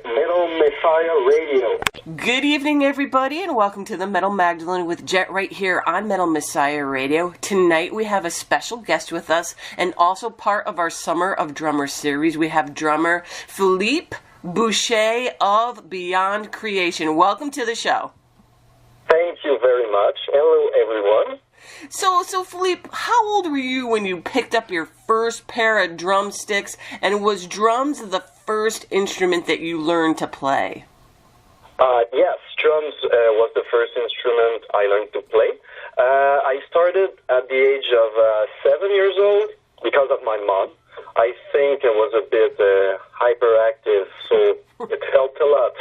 Metal Messiah Radio. Good evening, everybody, and welcome to the Metal Magdalene with Jet right here on Metal Messiah Radio. Tonight we have a special guest with us, and also part of our Summer of Drummers series. We have drummer Philippe Boucher of Beyond Creation. Welcome to the show. Thank you very much. Hello, everyone. So Philippe, how old were you when you picked up your first pair of drumsticks, and was drums the first instrument that you learned to play? Yes, drums was the first instrument I learned to play. I started at the age of 7 years old because of my mom. I think I was a bit hyperactive, so it helped a lot.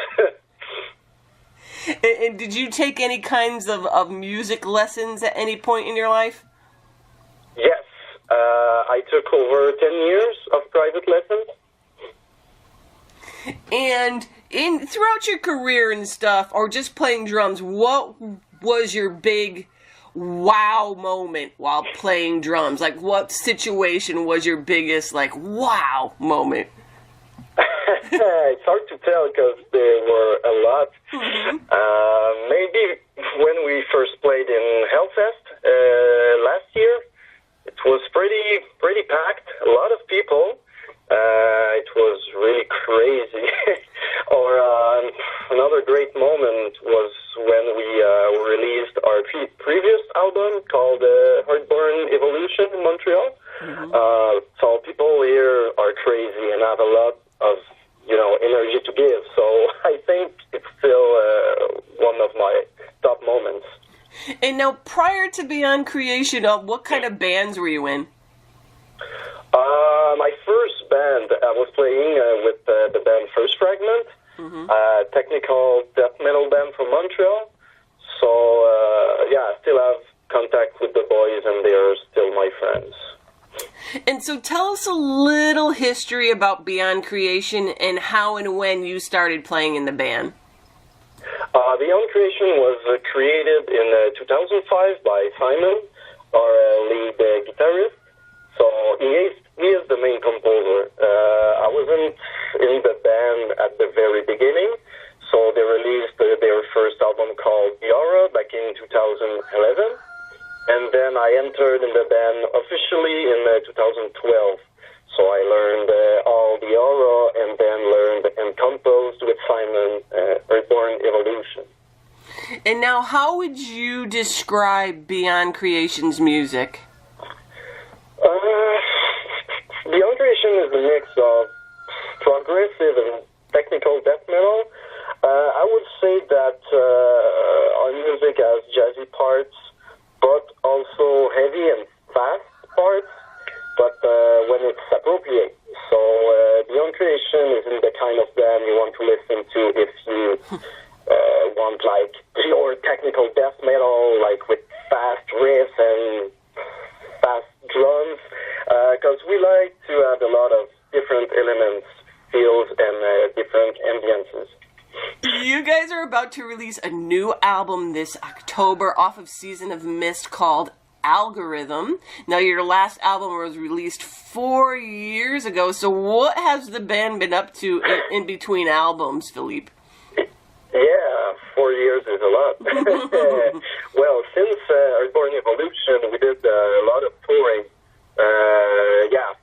And did you take any kinds of music lessons at any point in your life? Yes, I took over 10 years of private lessons. And throughout your career and stuff, or just playing drums, what was your big wow moment while playing drums? Like, what situation was your biggest, wow moment? It's hard to tell because there were a lot. Maybe when we first played in Hellfest last year, it was pretty packed. A lot of people. It was really crazy. Or another great moment was when we released our previous album called Heartburn Evolution in Montreal. So people here are crazy and have a lot of energy to give. So I think it's still one of my top moments. And now, prior to Beyond Creation, what kind of bands were you in? My first band, I was playing with the band First Fragment, technical death metal band from Montreal. So, I still have contact with the boys, and they are still my friends. And so tell us a little history about Beyond Creation and how and when you started playing in the band. Beyond Creation was created in 2005 by Simon, our lead guitarist. So he is the main composer. I wasn't in the band at the very beginning, so they released their first album called The Aura back in 2011. And then I entered in the band officially in 2012. So I learned all the aura and then learned and composed with Simon Reborn Evolution. And now, how would you describe Beyond Creation's music? Beyond Creation is a mix of progressive and technical death metal. I would say that our music has jazzy parts, but also heavy and fast parts, but when it's appropriate. So Beyond Creation isn't the kind of band you want to listen to if you want pure technical death metal, with fast riffs and fast drums, because we like to have a lot of different elements, feels, and different ambiances. You guys are about to release a new album this October off of Season of Mist called Algorithm. Now, your last album was released 4 years ago, so what has the band been up to in between albums, Philippe? Yeah, 4 years is a lot. Well, since Reborn Evolution, we did a lot of touring.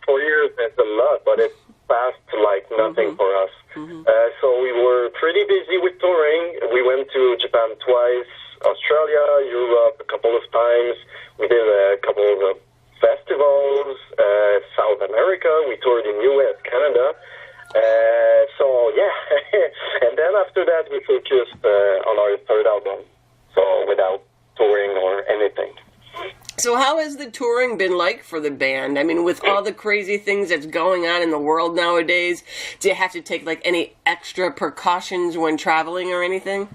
4 years is a lot, but it passed like nothing for us. So we were pretty busy with touring. We went to Japan twice, Australia, Europe a couple of times. We did a couple of festivals, South America. We toured in US, Canada. And then after that we focused on our third album, so without touring or anything. So how has the touring been like for the band? I mean, with all the crazy things that's going on in the world nowadays, do you have to take any extra precautions when traveling or anything?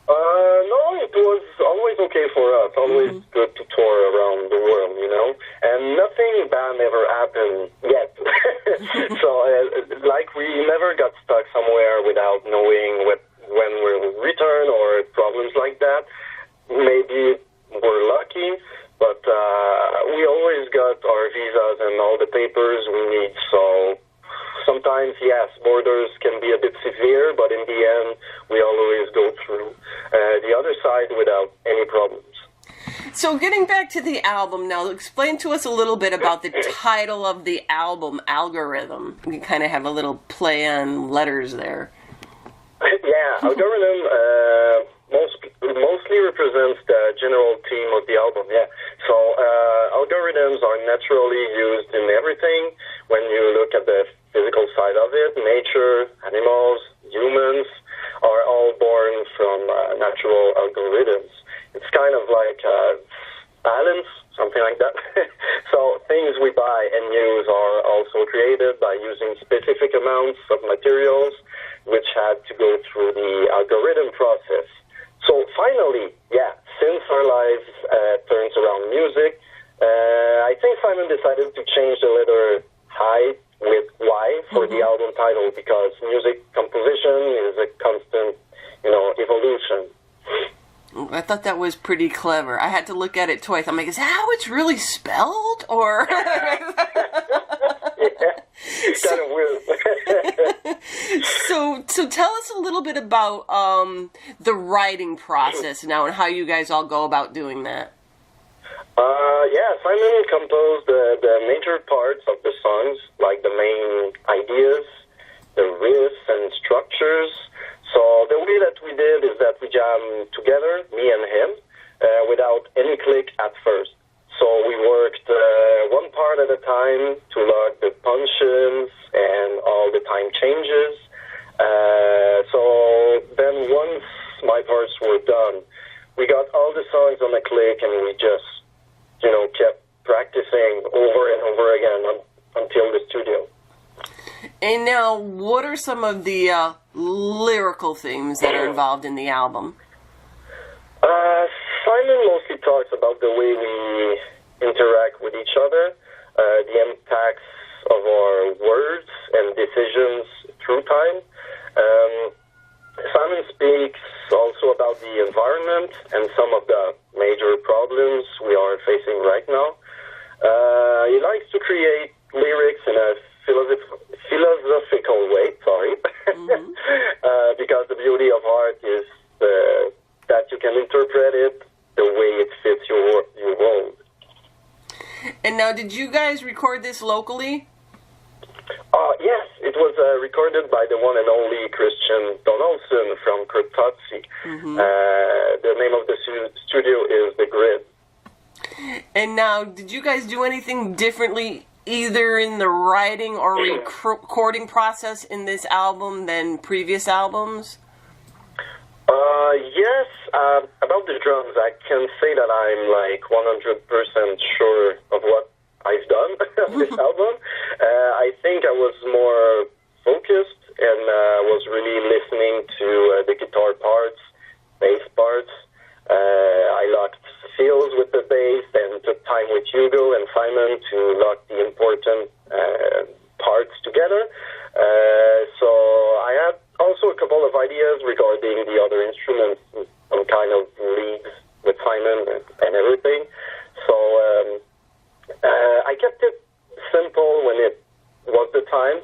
No, it was always okay for us. Always good to tour around the world, And nothing bad ever happened yet. So, we never got stuck somewhere without knowing when we'll return or problems like that. Maybe we're lucky, but we always got our visas and all the papers we need. So sometimes, yes, borders can be a bit severe, but in the end, we always go through the other side without any problems. So getting back to the album now, explain to us a little bit about the title of the album, Algorithm. We kind of have a little play on letters there. Yeah, Algorithm mostly represents the general theme of the album, yeah. So algorithms are naturally used in everything. When you look at the physical side of it, nature, animals, humans are all born from natural algorithms. It's kind of like balance, something like that. So things we buy and use are also created by using specific amounts of materials which had to go through the algorithm process. So finally, yeah, since our lives turns around music, I think Simon decided to change the letter I with Y for the album title, because music composition is a constant, evolution. I thought that was pretty clever. I had to look at it twice. I'm like, is that how it's really spelled? Or Yeah, it's kind of weird. So tell us a little bit about the writing process now and how you guys all go about doing that. Yeah, Simon composed the major parts of the songs, like the main ideas, the riffs and structures. So the way that we did is that we jammed together, me and him, without any click at first. So we worked one part at a time to log the punches and all the time changes. So then once my parts were done, we got all the songs on a click, and we just, kept practicing over and over again until the studio. And now, what are some of the lyrical themes that are involved in the album? Simon mostly talks about the way we interact with each other, the impacts of our words and decisions through time. Simon speaks also about the environment and some of the major problems we are facing right now. He likes to create lyrics in a philosophical way, because the beauty of art is that you can interpret it the way it fits your world. And now, did you guys record this locally? Yes, it was recorded by the one and only Christian Donaldson from Kurtotsi. The name of the studio is The Grid. And now, did you guys do anything differently, either in the writing or recording process in this album than previous albums? Yes, about the drums, I can say that I'm like 100% sure of what I've done on this album. I think I was more focused and was really listening to the guitar parts, bass parts. I locked fills with the bass and took time with Hugo and Simon to lock the important parts together. So I had also a couple of ideas regarding the other instruments, some kind of leads with Simon and everything. So I kept it simple when it was the time.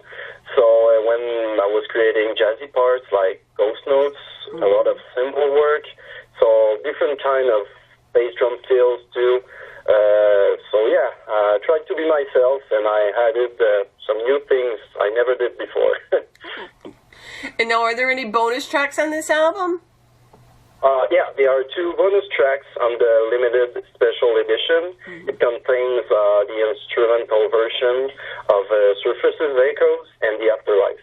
So when I was creating jazzy parts like ghost notes, a lot of cymbal work, so different kind of bass drum fills too. So yeah, I tried to be myself, and I added some new things I never did before. And now, are there any bonus tracks on this album? Yeah, there are 2 bonus tracks on the limited special edition. It contains the instrumental version of Surfaces Echoes and The Afterlife.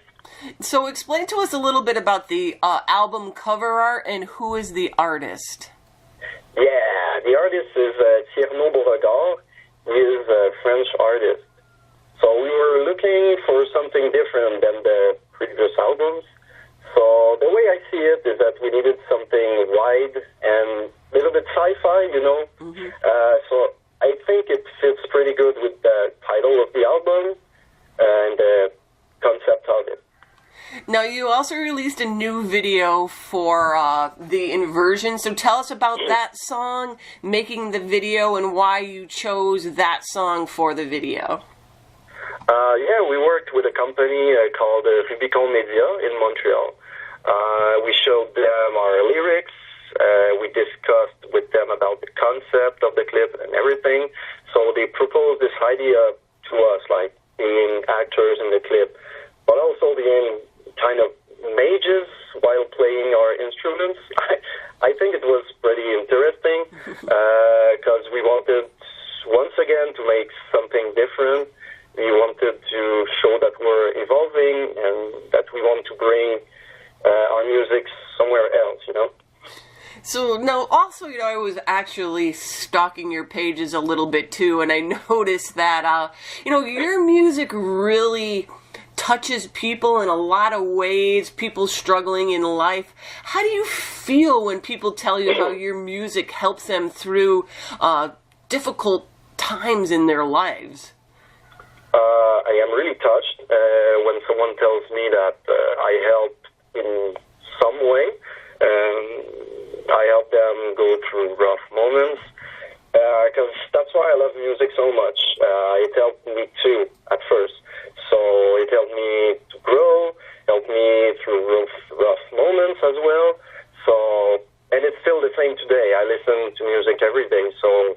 So explain to us a little bit about the album cover art and who is the artist. Yeah, the artist is Thierry Beauregard. He is a French artist. So we were looking for something different than the previous albums. So the way I see it is that we needed something wide and a little bit sci-fi, So I think it fits pretty good with the title of the album and the concept of it. Now, you also released a new video for the Inversion, so tell us about that song, making the video, and why you chose that song for the video. Yeah, we worked with a company called Rubicon Media in Montreal. We showed them our lyrics. We discussed with them about the concept of the clip and everything. So they proposed this idea to us, like being actors in the clip, but also being kind of mages while playing our instruments. I think it was pretty interesting because we wanted, once again, to make something different. We wanted to show that we're evolving and that we want to bring our music somewhere else, you know? So now, also, I was actually stalking your pages a little bit too, and I noticed that, your music really touches people in a lot of ways, people struggling in life. How do you feel when people tell you how your music helps them through difficult times in their lives? I am really touched when someone tells me that I help in some way. I help them go through rough moments, because that's why I love music so much. It helped me too at first. So it helped me to grow, helped me through rough moments as well. So, and it's still the same today. I listen to music every day, so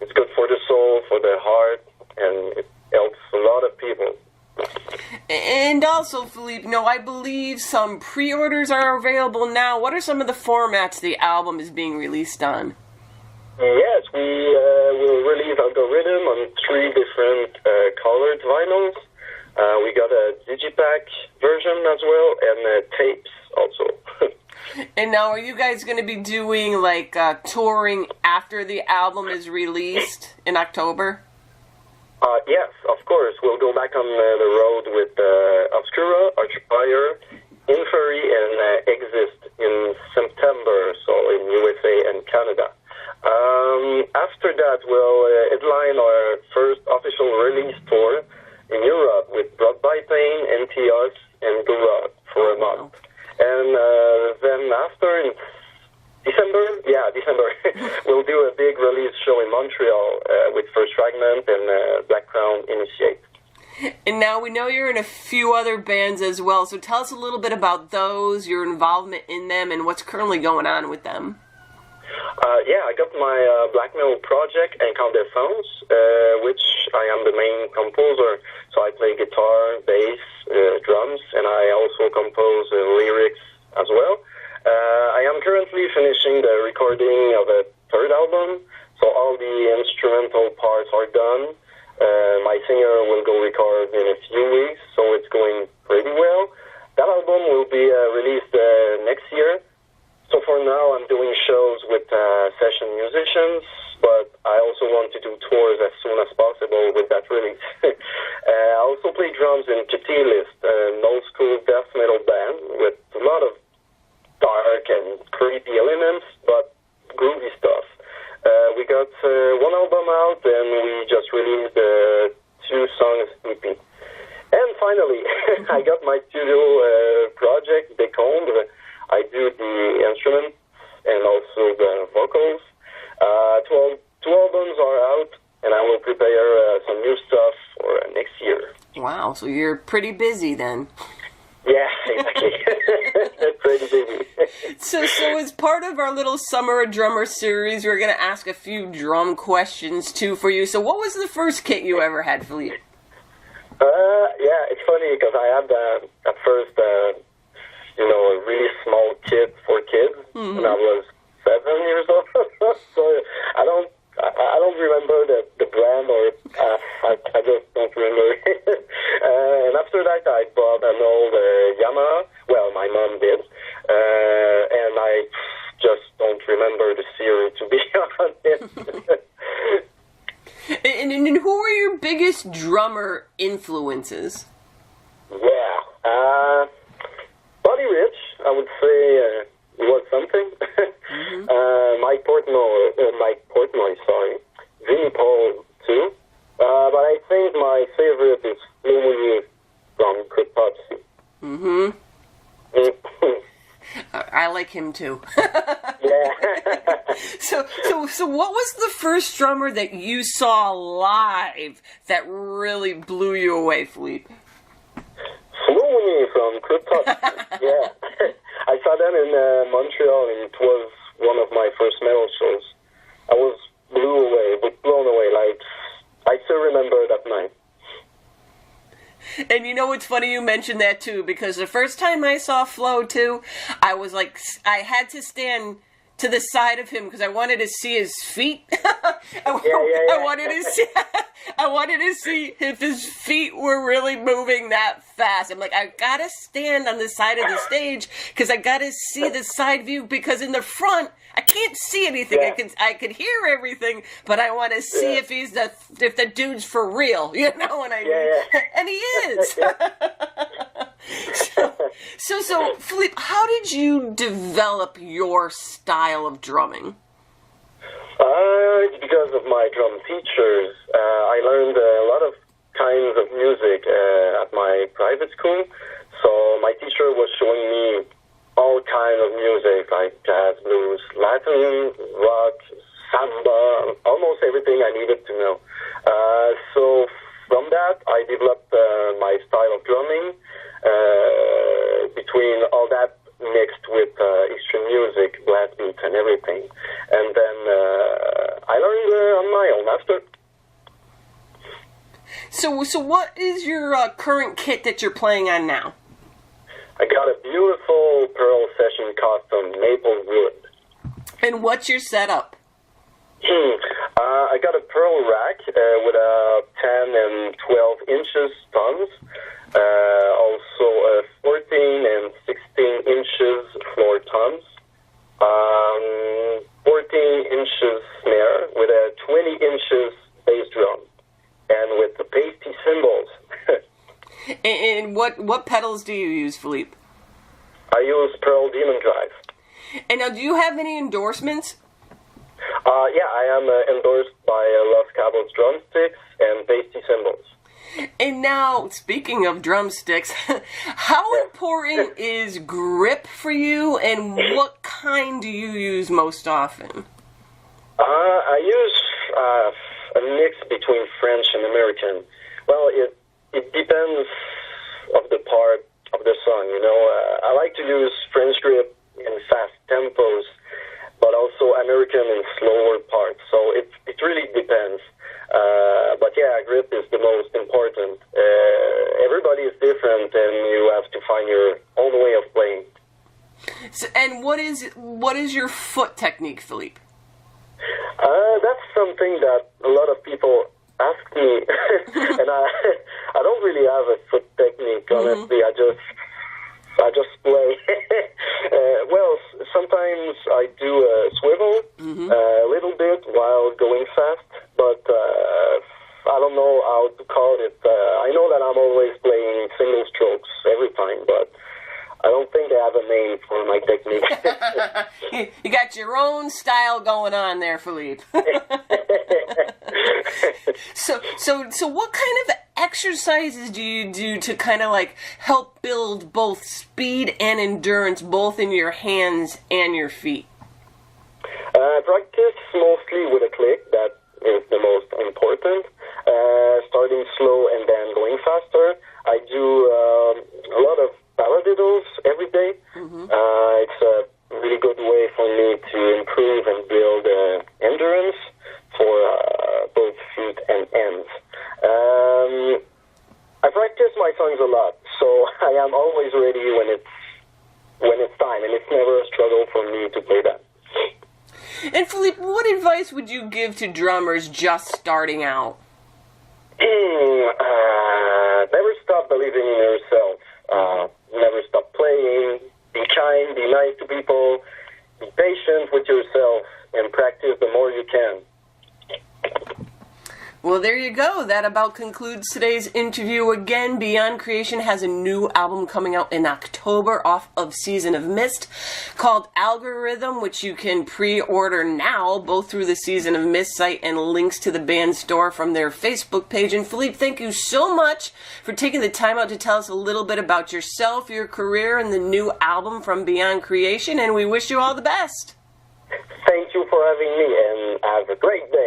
it's good for the soul, for the heart, and it helps a lot of people. And also, Philippe, I believe some pre-orders are available now. What are some of the formats the album is being released on? Yes, we will release Algorithm on 3 different colored vinyls. We got a digipack version as well, and tapes also. And now, are you guys going to be doing, touring after the album is released in October? Yes, of course. We'll go back on the road with Obscura, Archfire, Inferry, and Exist in September, so in USA and Canada. After that, we'll headline our first official release tour in Europe with Brought by Pain, NTS, and Garage for a month. And then after, in December, we'll do a big release show in Montreal with First Fragment and Black Crown Initiate. And now we know you're in a few other bands as well, so tell us a little bit about those, your involvement in them, and what's currently going on with them. I got my black metal project, Incandescence, which I am the main composer. So I play guitar, bass, drums, and I also compose lyrics as well. I am currently finishing the recording of a 3rd album, so all the instrumental parts are done. My singer will go record in a few weeks, so it's going pretty well. That album will be released next year. So for now, I'm doing shows with session musicians, but I also want to do tours as soon as possible with that release. I also play drums in Catalyst, an old-school death metal band with a lot of dark and creepy elements, but groovy stuff. We got 1 album out, and we just released 2 songs EP. And finally, I got my studio project, Decombre. I do the instruments and also the vocals. 2 albums are out, and I will prepare some new stuff for next year. Wow, so you're pretty busy then. Yeah, exactly. Pretty busy. So as part of our little Summer of Drummer series, we're going to ask a few drum questions, too, for you. So what was the first kit you ever had, Philippe? Yeah, it's funny, because I had, at first, a really small kit for kids when I was 7 years old. So I don't remember the brand, or I just don't remember. And after that, I bought an old Yamaha. Well, my mom did, and I just don't remember the series, to be honest. And who are your biggest drummer influences? Yeah. Buddy Rich, I would say, was something. Mike Portnoy, sorry. Vinnie Paul, too. But I think my favorite is Louis from Cryptopsy. I like him, too. Yeah, Yeah. So what was the first drummer that you saw live that really blew you away, Philippe? Flew from Cryptos. Yeah. I saw them in Montreal, and it was one of my first metal shows. I was blown away. Like, I still remember that night. And you know what's funny you mentioned that too, because the first time I saw Flo too, I was like, I had to stand to the side of him because I wanted to see his feet. I wanted to see if his feet were really moving that fast. I'm like, I gotta stand on the side of the stage because I gotta see the side view, because in the front I can't see anything. Yeah. I could hear everything, but I want to see if if the dude's for real, you know what I mean? And he is. So, Philippe, how did you develop your style of drumming? It's because of my drum teachers. I learned a lot of kinds of music at my private school. So my teacher was showing me all kinds of music, like jazz, blues, Latin, rock, samba, almost everything I needed to know. So from that, I developed my style of drumming, between all that mixed with extreme music, blast beats, and everything. And then I learned on my own after. So what is your current kit that you're playing on now? I got a beautiful Pearl Session custom maple wood. And what's your setup? I got a Pearl rack with a 10 and 12 inches tons. Also a 14 and 16 inches floor toms. 14 inches snare with a 20 inches bass drum. And with the pasty cymbals. And what pedals do you use, Philippe? I use Pearl Demon Drive. And now, do you have any endorsements? Yeah, I am endorsed by Los Cabos drumsticks and pasty cymbals. And now, speaking of drumsticks, how important is grip for you, and what kind do you use most often? I use a mix between French and American. Well, it depends of the part of the song, you know. I like to use French grip in fast tempos, but also American in slower parts. So it really depends. But yeah, grip is the most important. Everybody is different, and you have to find your own way of playing. So, and what is your foot technique, Philippe? That's something that a lot of people ask me, and I don't really have a foot technique. Honestly, I just play. Well, sometimes I do a swivel a little bit while going fast, but I don't know how to call it. I know that I'm always playing single strokes every time, but I don't think I have a name for my technique. You got your own style going on there, Philippe. So what kind of exercises do you do to kind of like help build both speed and endurance, both in your hands and your feet? I practice mostly with a click. That is the most important. Starting slow and then going faster. I do a lot of paradiddles every day. It's a really good way for me to improve and build endurance for both feet and ends. I practice my songs a lot, so I am always ready when it's time, and it's never a struggle for me to play that. And Philippe, what advice would you give to drummers just starting out? Never stop believing in yourself. Never stop playing. Be kind, be nice to people, be patient with yourself, and practice the more you can. Well, there you go. That about concludes today's interview. Again, Beyond Creation has a new album coming out in October off of Season of Mist called Algorithm, which you can pre-order now, both through the Season of Mist site and links to the band store from their Facebook page. And Philippe, thank you so much for taking the time out to tell us a little bit about yourself, your career, and the new album from Beyond Creation, and we wish you all the best. for having me, and have a great day.